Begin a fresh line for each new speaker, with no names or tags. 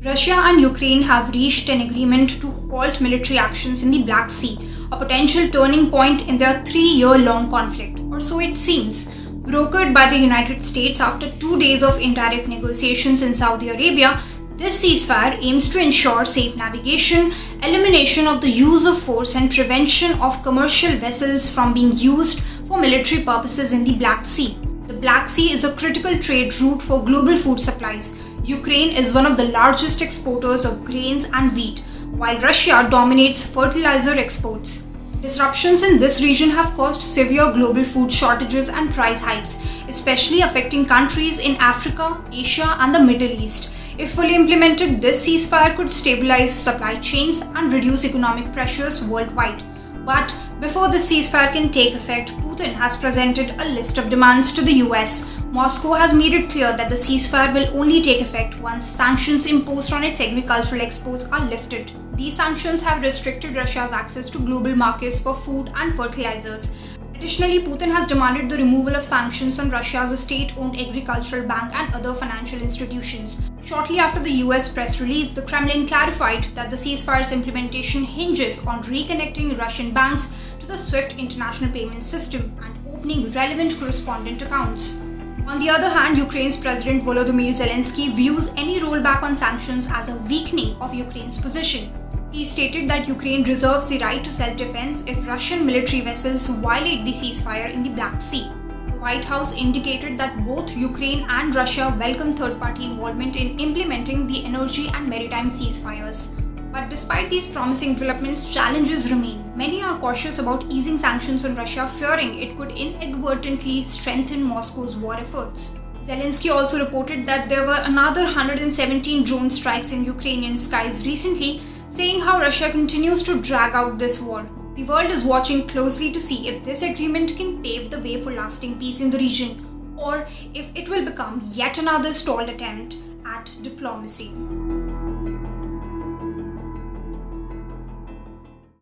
Russia and Ukraine have reached an agreement to halt military actions in the Black Sea, a potential turning point in their 3-year-long conflict, or so it seems. Brokered by the United States after 2 days of indirect negotiations in Saudi Arabia, this ceasefire aims to ensure safe navigation, elimination of the use of force, and prevention of commercial vessels from being used for military purposes in the Black Sea. The Black Sea is a critical trade route for global food supplies. Ukraine is one of the largest exporters of grains and wheat, while Russia dominates fertilizer exports. Disruptions in this region have caused severe global food shortages and price hikes, especially affecting countries in Africa, Asia, and the Middle East. If fully implemented, this ceasefire could stabilize supply chains and reduce economic pressures worldwide. But before the ceasefire can take effect, Putin has presented a list of demands to the US. Moscow has made it clear that the ceasefire will only take effect once sanctions imposed on its agricultural exports are lifted. These sanctions have restricted Russia's access to global markets for food and fertilizers. Additionally, Putin has demanded the removal of sanctions on Russia's state-owned agricultural bank and other financial institutions. Shortly after the US press release, the Kremlin clarified that the ceasefire's implementation hinges on reconnecting Russian banks to the SWIFT international payment system and opening relevant correspondent accounts. On the other hand, Ukraine's President Volodymyr Zelenskyy views any rollback on sanctions as a weakening of Ukraine's position. He stated that Ukraine reserves the right to self-defense if Russian military vessels violate the ceasefire in the Black Sea. The White House indicated that both Ukraine and Russia welcome third-party involvement in implementing the energy and maritime ceasefires. But despite these promising developments, challenges remain. Many are cautious about easing sanctions on Russia, fearing it could inadvertently strengthen Moscow's war efforts. Zelenskyy also reported that there were another 117 drone strikes in Ukrainian skies recently, saying how Russia continues to drag out this war. The world is watching closely to see if this agreement can pave the way for lasting peace in the region, or if it will become yet another stalled attempt at diplomacy.